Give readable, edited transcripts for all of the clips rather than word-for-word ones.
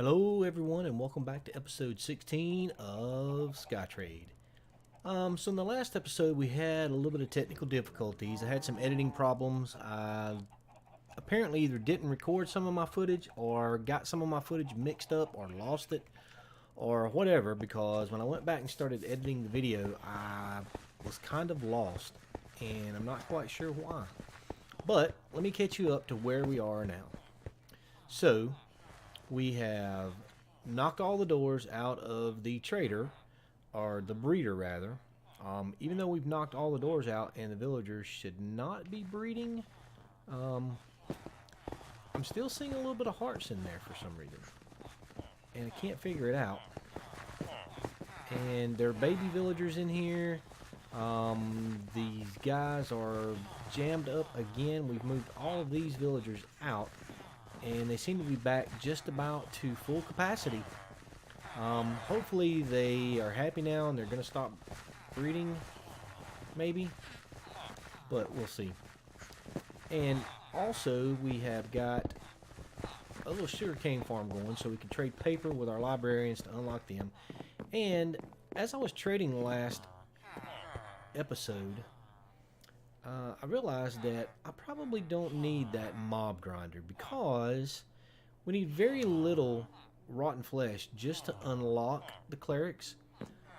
Hello everyone and welcome back to episode 16 of Skytrade. So in the last episode we had a little bit of technical difficulties. I had some editing problems. I apparently either didn't record some of my footage or got some of my footage mixed up or lost it or whatever, because when I went back and started editing the video I was kind of lost and I'm not quite sure why. But let me catch you up to where we are now. So we have knocked all the doors out of the trader, or the breeder rather. Even though we've knocked all the doors out and the villagers should not be breeding, I'm still seeing a little bit of hearts in there for some reason. And I can't figure it out. And there are baby villagers in here. These guys are jammed up again. We've moved all of these villagers out, and they seem to be back just about to full capacity. Hopefully they are happy now and they're going to stop breeding, maybe, but we'll see. And also we have got a little sugarcane farm going so we can trade paper with our librarians to unlock them. And as I was trading the last episode, I realized that I probably don't need that mob grinder, because we need very little rotten flesh just to unlock the clerics.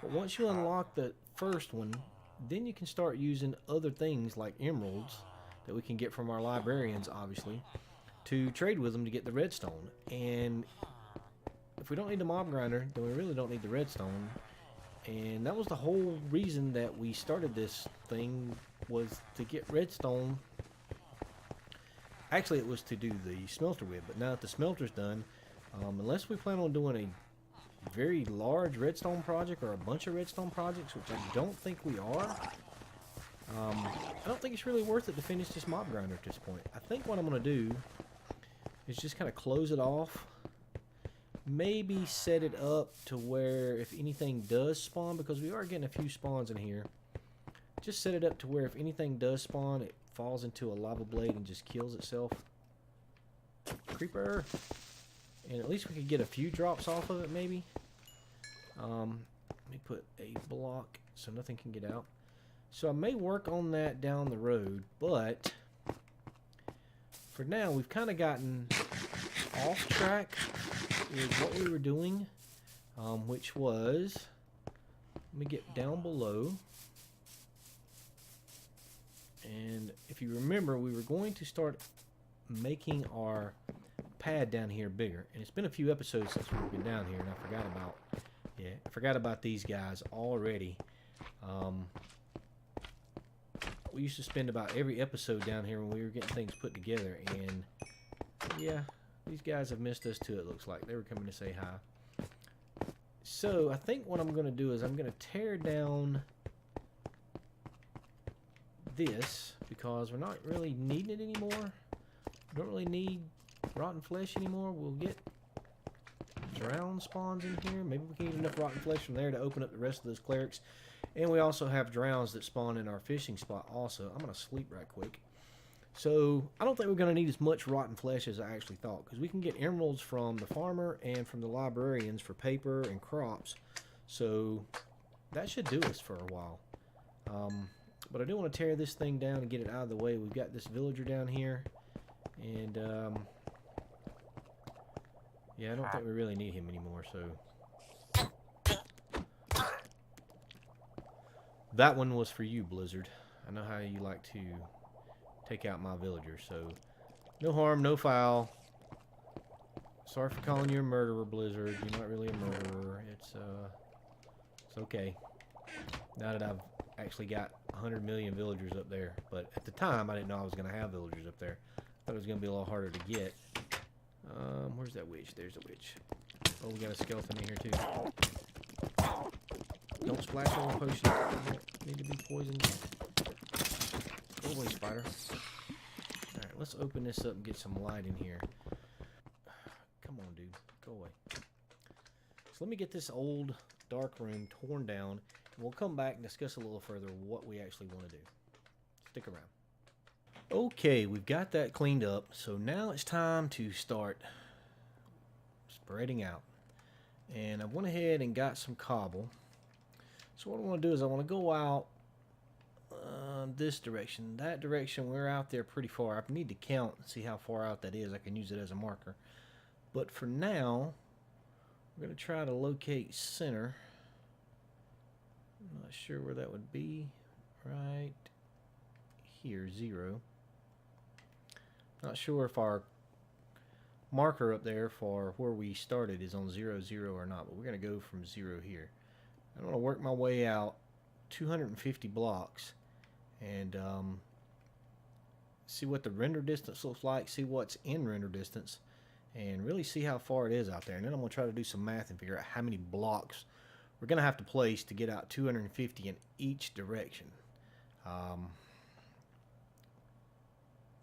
But once you unlock the first one, then you can start using other things like emeralds that we can get from our librarians, obviously, to trade with them to get the redstone. And if we don't need the mob grinder, then we really don't need the redstone. And that was the whole reason that we started this thing, was to get redstone. Actually, it was to do the smelter with, but now that the smelter's done, unless we plan on doing a very large redstone project or a bunch of redstone projects, which I don't think we are, I don't think it's really worth it to finish this mob grinder at this point. I think what I'm going to do is just kind of close it off. Maybe set it up to where if anything does spawn, because we are getting a few spawns in here, just set it up to where if anything does spawn, it falls into a lava blade and just kills itself. Creeper! And at least we could get a few drops off of it, maybe. Let me put a block so nothing can get out. So I may work on that down the road, but for now we've kind of gotten off track with what we were doing, which was, let me get down below, and if you remember, we were going to start making our pad down here bigger, and it's been a few episodes since we've been down here, and I forgot about these guys already. We used to spend about every episode down here when we were getting things put together, and yeah, these guys have missed us too, it looks like. They were coming to say hi. So I think what I'm going to do is I'm going to tear down this, because we're not really needing it anymore. We don't really need rotten flesh anymore. We'll get drown spawns in here. Maybe we can get enough rotten flesh from there to open up the rest of those clerics. And we also have drowns that spawn in our fishing spot also. I'm going to sleep right quick. So I don't think we're going to need as much rotten flesh as I actually thought, because we can get emeralds from the farmer and from the librarians for paper and crops. So that should do us for a while. But I do want to tear this thing down and get it out of the way. We've got this villager down here, and yeah, I don't think we really need him anymore. So that one was for you, Blizzard. I know how you like to take out my villagers, so no harm, no foul. Sorry for calling you a murderer, Blizzard. You're not really a murderer. It's okay. Now that I've actually got 100 million villagers up there, but at the time I didn't know I was going to have villagers up there. I thought it was going to be a little harder to get. Where's that witch? There's a witch. Oh, we got a skeleton in here too. Don't splash on the potion. Need to be poisoned. Go away, spider. Alright, let's open this up and get some light in here. Come on, dude. Go away. So let me get this old dark room torn down, and we'll come back and discuss a little further what we actually want to do. Stick around. Okay, we've got that cleaned up, so now it's time to start spreading out. And I went ahead and got some cobble. So what I want to do is I want to go out this direction. That direction, we're out there pretty far. I need to count and see how far out that is. I can use it as a marker. But for now, we're going to try to locate center. I'm not sure where that would be. Right here, 0. Not sure if our marker up there for where we started is on 0, 0 or not, but we're going to go from 0 here. I'm going to work my way out 250 blocks and see what the render distance looks like, see what's in render distance, and really see how far it is out there. And then I'm going to try to do some math and figure out how many blocks we're going to have to place to get out 250 in each direction.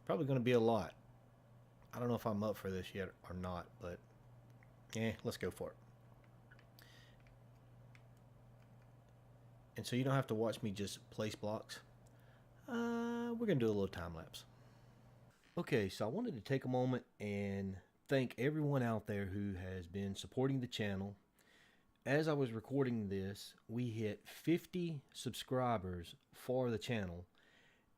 Probably going to be a lot. I don't know if I'm up for this yet or not, but yeah, let's go for it. And so you don't have to watch me just place blocks. We're going to do a little time lapse. Okay, so I wanted to take a moment and thank everyone out there who has been supporting the channel. As I was recording this, we hit 50 subscribers for the channel.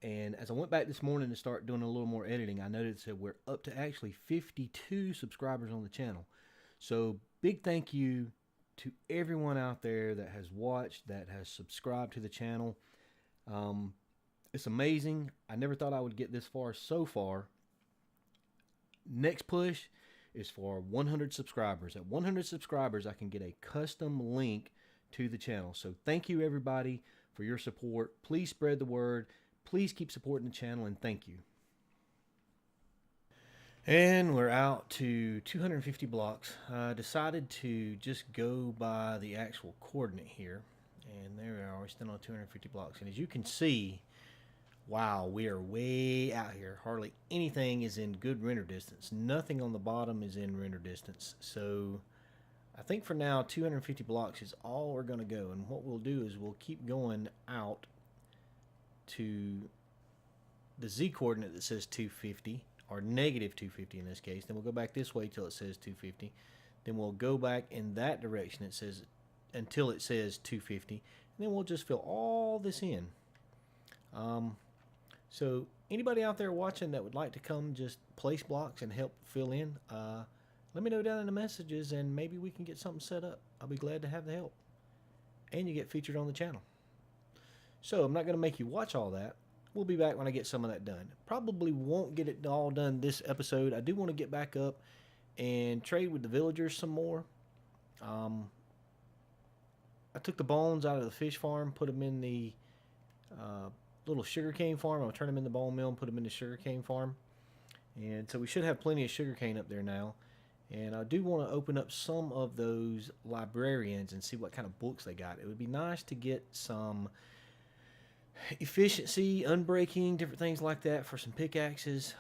And as I went back this morning to start doing a little more editing, I noticed that we're up to actually 52 subscribers on the channel. So big thank you to everyone out there that has watched, that has subscribed to the channel. It's amazing. I never thought I would get this far so far. Next push is for 100 subscribers. At 100 subscribers, I can get a custom link to the channel. So thank you everybody for your support. Please spread the word. Please keep supporting the channel, and thank you. And we're out to 250 blocks. I decided to just go by the actual coordinate here. And there we are. We're still on 250 blocks. And as you can see, wow, we are way out here. Hardly anything is in good render distance. Nothing on the bottom is in render distance. So I think for now, 250 blocks is all we're going to go. And what we'll do is we'll keep going out to the Z coordinate that says 250, or negative 250 in this case. Then we'll go back this way till it says 250. Then we'll go back in that direction it says until it says 250. And then we'll just fill all this in. So anybody out there watching that would like to come just place blocks and help fill in, let me know down in the messages and maybe we can get something set up. I'll be glad to have the help. And you get featured on the channel. So I'm not going to make you watch all that. We'll be back when I get some of that done. Probably won't get it all done this episode. I do want to get back up and trade with the villagers some more. I took the bones out of the fish farm, put them in the little sugarcane farm. I'll turn them in the bone mill and put them in the sugarcane farm. And so we should have plenty of sugarcane up there now. And I do want to open up some of those librarians and see what kind of books they got. It would be nice to get some efficiency, unbreaking, different things like that for some pickaxes.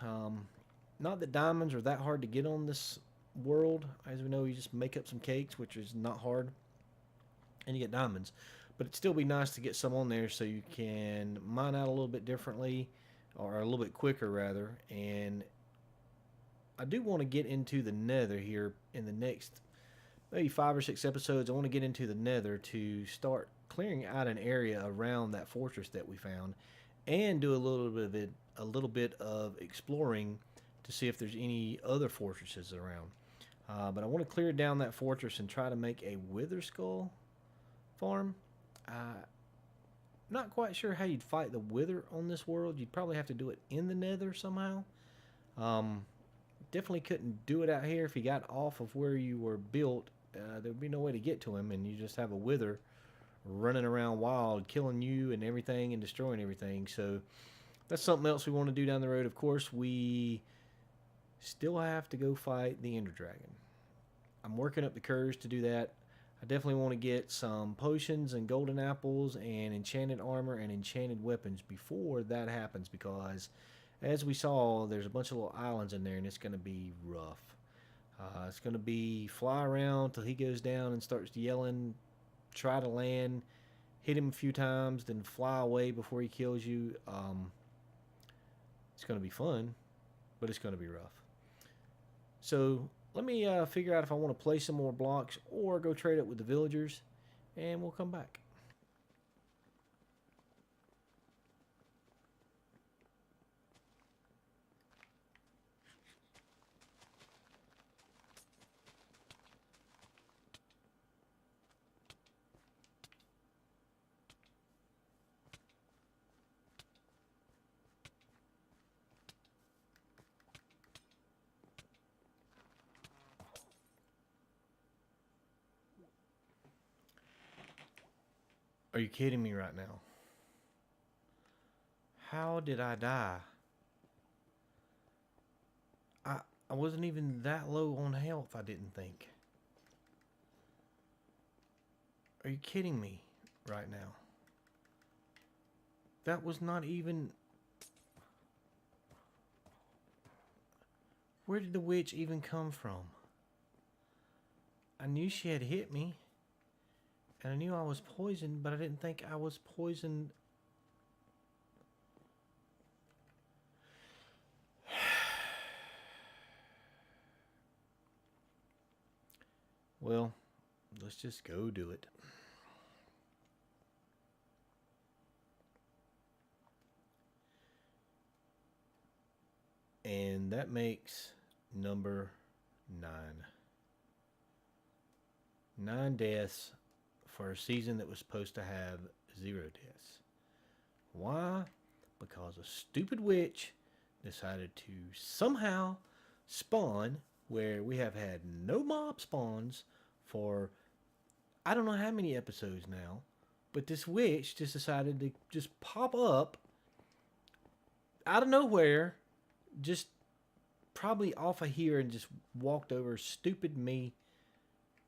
Not that diamonds are that hard to get on this world. As we know, you just make up some cakes, which is not hard, and you get diamonds. But it'd still be nice to get some on there so you can mine out a little bit differently, or a little bit quicker rather. And I do want to get into the nether here in the next maybe 5 or 6 episodes. I want to get into the nether to start clearing out an area around that fortress that we found, and do a little bit of exploring to see if there's any other fortresses around. But I want to clear down that fortress and try to make a wither skull farm. Not quite sure how you'd fight the wither on this world. You'd probably have to do it in the nether somehow. Definitely couldn't do it out here. If you got off of where you were built, there'd be no way to get to him, and you just have a wither running around wild, killing you and everything and destroying everything. So that's something else we want to do down the road. Of course, we still have to go fight the Ender Dragon. I'm working up the courage to do that. I definitely want to get some potions and golden apples and enchanted armor and enchanted weapons before that happens, because as we saw, there's a bunch of little islands in there and it's going to be rough. It's going to be fly around till he goes down and starts yelling, try to land, hit him a few times, then fly away before he kills you. It's going to be fun, but it's going to be rough. So let me figure out if I want to play some more blocks or go trade up with the villagers, and we'll come back. Are you kidding me right now? How did I die? I wasn't even that low on health, I didn't think. Are you kidding me right now? That was not even... Where did the witch even come from? I knew she had hit me. And I knew I was poisoned, but I didn't think I was poisoned. Well, let's just go do it. And that makes number 9. 9 deaths for a season that was supposed to have 0 deaths. Why? Because a stupid witch decided to somehow spawn where we have had no mob spawns for I don't know how many episodes now, but this witch just decided to just pop up out of nowhere, just probably off of here, and just walked over. Stupid me.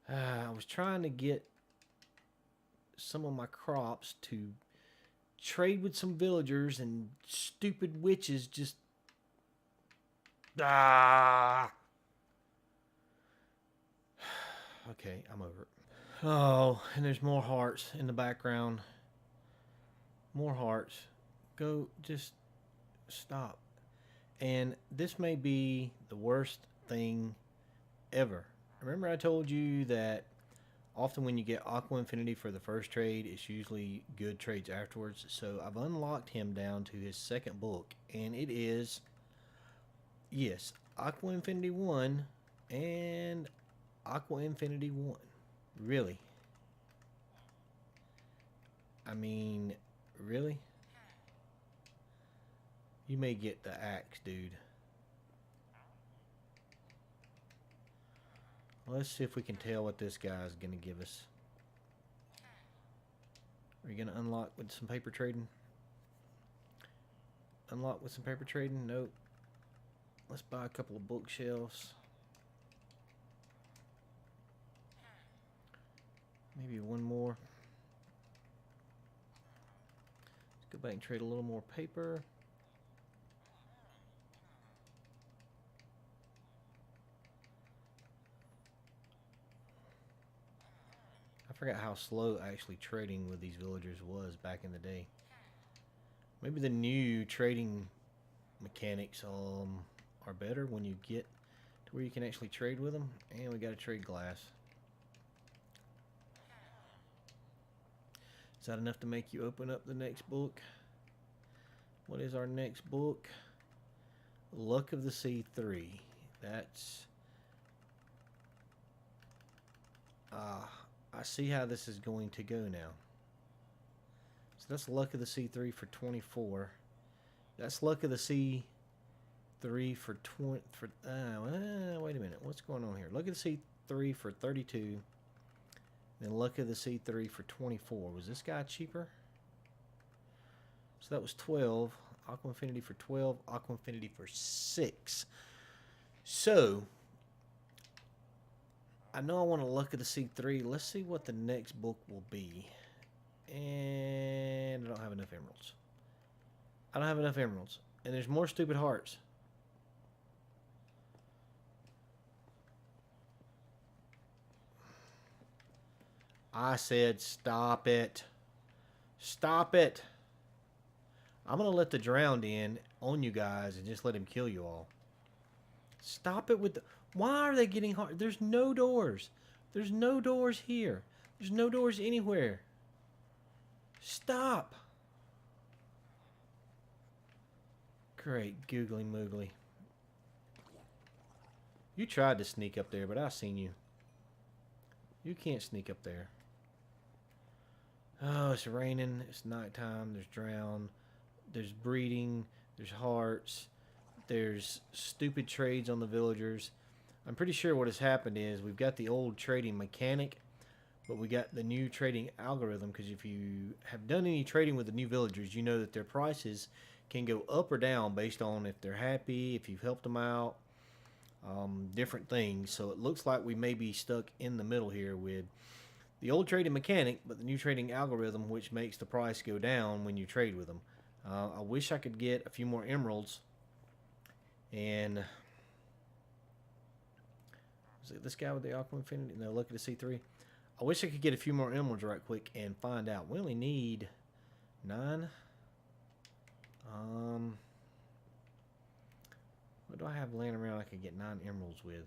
I was trying to get some of my crops to trade with some villagers, and stupid witches just... Okay, I'm over it. Oh, and there's more hearts in the background. More hearts. Go, just stop. And this may be the worst thing ever. Remember I told you that often when you get Aqua Infinity for the first trade, it's usually good trades afterwards. So I've unlocked him down to his second book, and it is, yes, Aqua Infinity 1 and Aqua Infinity 1. Really? I mean, really? You may get the axe, dude. Let's see if we can tell what this guy's going to give us. Are you going to unlock with some paper trading? Unlock with some paper trading? Nope. Let's buy a couple of bookshelves. Maybe one more. Let's go back and trade a little more paper. I forgot how slow actually trading with these villagers was back in the day. Maybe the new trading mechanics are better when you get to where you can actually trade with them. And we got to trade glass. Is that enough to make you open up the next book? What is our next book? Luck of the Sea 3. That's... I see how this is going to go now. So that's Luck of the Sea 3 for 24. That's Luck of the Sea 3 for 20... wait a minute. What's going on here? Luck of the Sea 3 for 32. Then Luck of the Sea 3 for 24. Was this guy cheaper? So that was 12. Aqua Infinity for 12. Aqua Infinity for 6. So, I know I want a Luck of the Sea 3. Let's see what the next book will be. And I don't have enough emeralds. I don't have enough emeralds. And there's more stupid hearts. I said stop it. Stop it. I'm going to let the drowned in on you guys and just let him kill you all. Stop it with the... Why are they getting hard? There's no doors. There's no doors here. There's no doors anywhere. Stop. Great googly moogly. You tried to sneak up there, but I seen you. You can't sneak up there. Oh, it's raining. It's nighttime. There's drown. There's breeding. There's hearts. There's stupid trades on the villagers. I'm pretty sure what has happened is we've got the old trading mechanic, but we got the new trading algorithm, because if you have done any trading with the new villagers, you know that their prices can go up or down based on if they're happy, if you've helped them out, different things. So it looks like we may be stuck in the middle here with the old trading mechanic, but the new trading algorithm, which makes the price go down when you trade with them. I wish I could get a few more emeralds. And is it this guy with the Aqua Infinity? No, look at the C3. I wish I could get a few more emeralds right quick and find out. We only need 9. What do I have laying around I could get 9 emeralds with?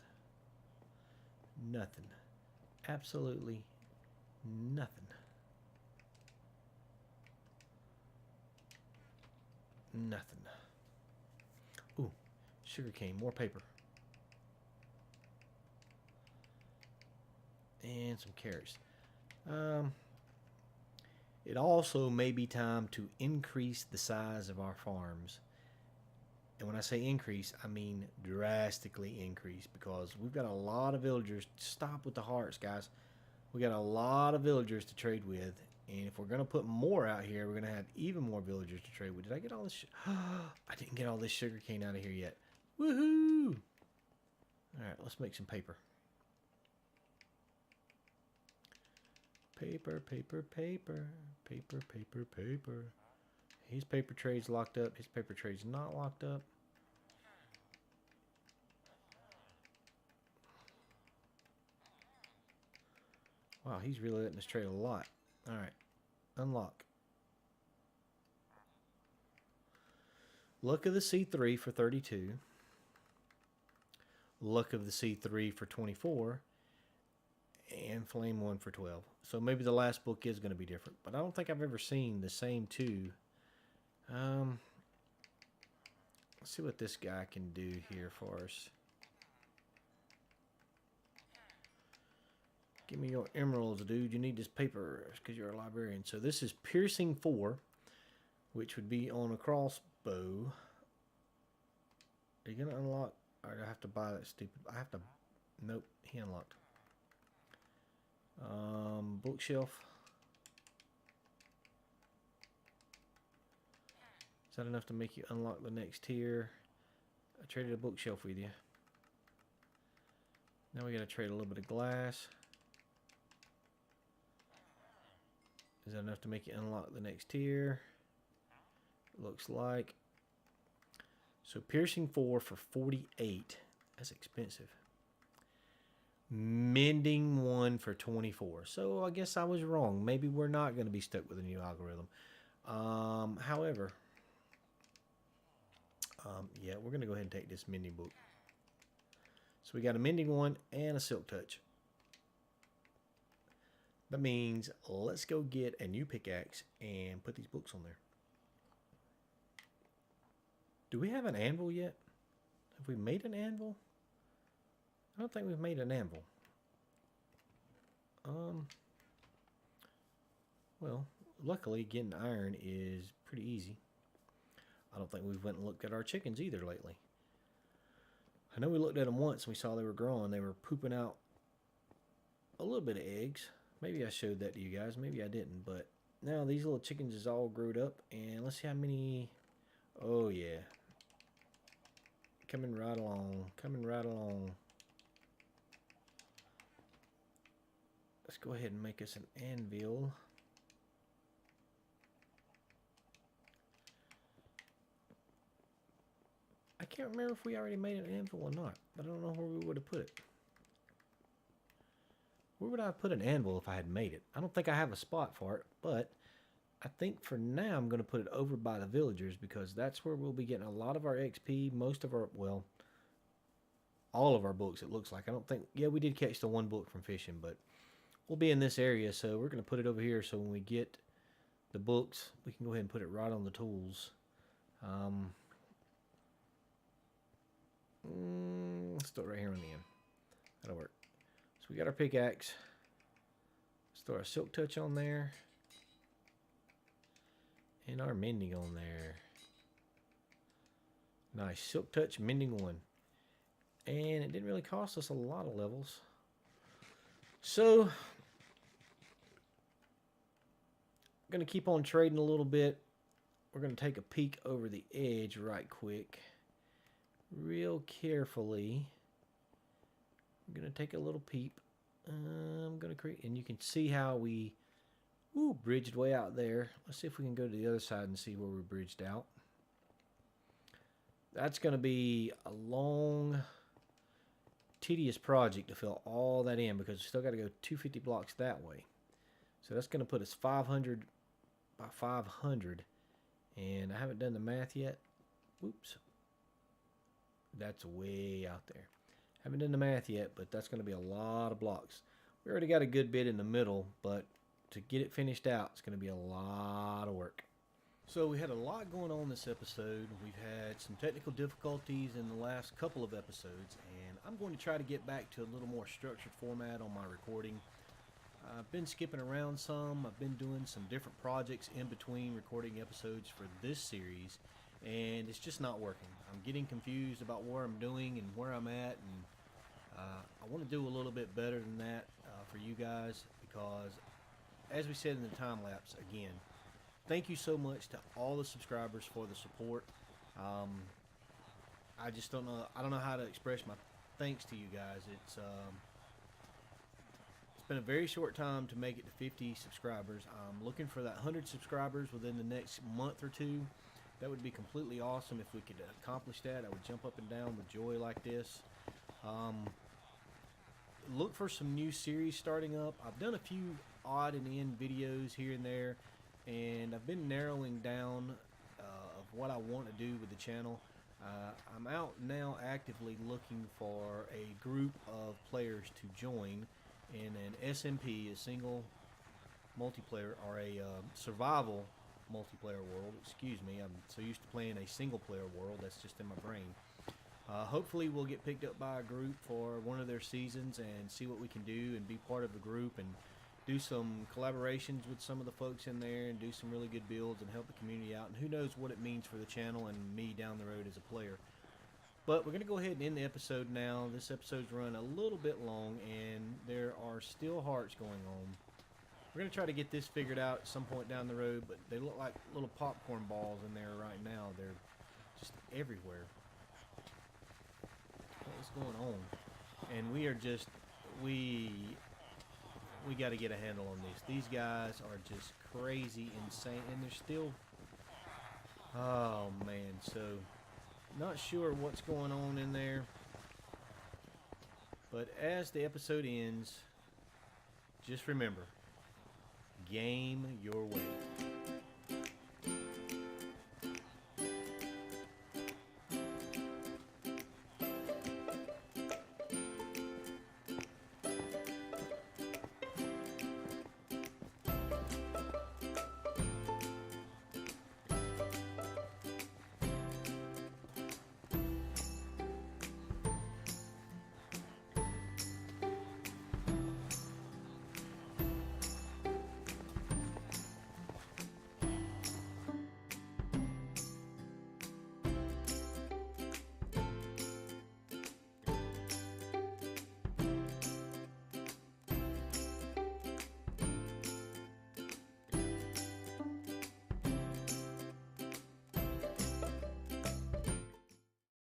Nothing. Absolutely nothing. Nothing. Ooh, sugarcane, more paper. And some carrots. It also may be time to increase the size of our farms. And when I say increase, I mean drastically increase, because we've got a lot of villagers. Stop with the hearts, guys. We got a lot of villagers to trade with, and if we're going to put more out here, we're going to have even more villagers to trade with. Did I get all this? I didn't get all this sugarcane out of here yet. Woohoo! All right, let's make some paper. Paper, paper, paper, paper, paper, paper. His paper trade's locked up. His paper trade's not locked up. Wow, he's really letting us trade a lot. All right, unlock. Luck of the C3 for 32. Luck of the C3 for 24. And Flame 1 for 12. So maybe the last book is going to be different. But I don't think I've ever seen the same two. Let's see what this guy can do here for us. Give me your emeralds, dude. You need this paper because you're a librarian. So this is Piercing 4, which would be on a crossbow. Are you going to unlock? Or do I have to buy that stupid... I have to... Nope, he unlocked. Bookshelf. Is that enough to make you unlock the next tier? I traded a bookshelf with you. Now we gotta trade a little bit of glass. Is that enough to make you unlock the next tier? Looks like. So Piercing 4 for 48. That's expensive. Mending 1 for 24. So I guess I was wrong. Maybe we're not going to be stuck with a new algorithm. However, yeah, we're going to go ahead and take this mending book. So we got a mending 1 and a silk touch. That means let's go get a new pickaxe and put these books on there. Do we have an anvil yet? Have we made an anvil? I don't think we've made an anvil. Well, luckily getting iron is pretty easy. I don't think we've went and looked at our chickens either lately. I know we looked at them once and we saw they were growing. They were pooping out a little bit of eggs. Maybe I showed that to you guys. Maybe I didn't. But now these little chickens is all growed up. And let's see how many... Oh, yeah. Coming right along. Coming right along. Let's go ahead and make us an anvil. I can't remember if we already made an anvil or not. But I don't know where we would have put it. Where would I have put an anvil if I had made it? I don't think I have a spot for it. But I think for now I'm going to put it over by the villagers, because that's where we'll be getting a lot of our XP. Most of our, well, all of our books, it looks like. I don't think, yeah, we did catch the one book from fishing, but we'll be in this area, so we're going to put it over here so when we get the books, we can go ahead and put it right on the tools. Let's throw it right here on the end. That'll work. So we got our pickaxe. Let's throw our silk touch on there. And our mending on there. Nice. Silk touch, mending 1. And it didn't really cost us a lot of levels. So, I'm going to keep on trading a little bit. We're going to take a peek over the edge right quick. Real carefully. I'm going to take a little peep. I'm going to create, and you can see how we bridged way out there. Let's see if we can go to the other side and see where we bridged out. That's going to be a long, tedious project to fill all that in because we still got to go 250 blocks that way. So that's going to put us 500 by 500. And I haven't done the math yet. Whoops. That's way out there. Haven't done the math yet, but that's going to be a lot of blocks. We already got a good bit in the middle, but to get it finished out, it's going to be a lot of work. So we had a lot going on this episode. We've had some technical difficulties in the last couple of episodes, and I'm going to try to get back to a little more structured format on my recording. I've been skipping around some. I've been doing some different projects in between recording episodes for this series, and it's just not working. I'm getting confused about what I'm doing and where I'm at, and I want to do a little bit better than that for you guys because, as we said in the time lapse, again, thank you so much to all the subscribers for the support. I just don't know. I don't know how to express my thanks to you guys. It's been a very short time to make it to 50 subscribers. I'm looking for that 100 subscribers within the next month or two. That would be completely awesome if we could accomplish that. I would jump up and down with joy like this. Look for some new series starting up. I've done a few odd and end videos here and there, and I've been narrowing down of what I want to do with the channel. I'm out now actively looking for a group of players to join in an SMP, a single multiplayer, or a survival multiplayer world. Excuse me, I'm so used to playing a single player world, that's just in my brain. Hopefully we'll get picked up by a group for one of their seasons and see what we can do and be part of a group and do some collaborations with some of the folks in there and do some really good builds and help the community out, and who knows what it means for the channel and me down the road as a player. But we're going to go ahead and end the episode now. This episode's run a little bit long and there are still hearts going on. We're going to try to get this figured out at some point down the road, but they look like little popcorn balls in there right now. They're just everywhere. What's going on? And we are just, we got to get a handle on this. These guys are just crazy, insane, and they're still, oh man, so not sure what's going on in there. But as the episode ends, just remember, game your way.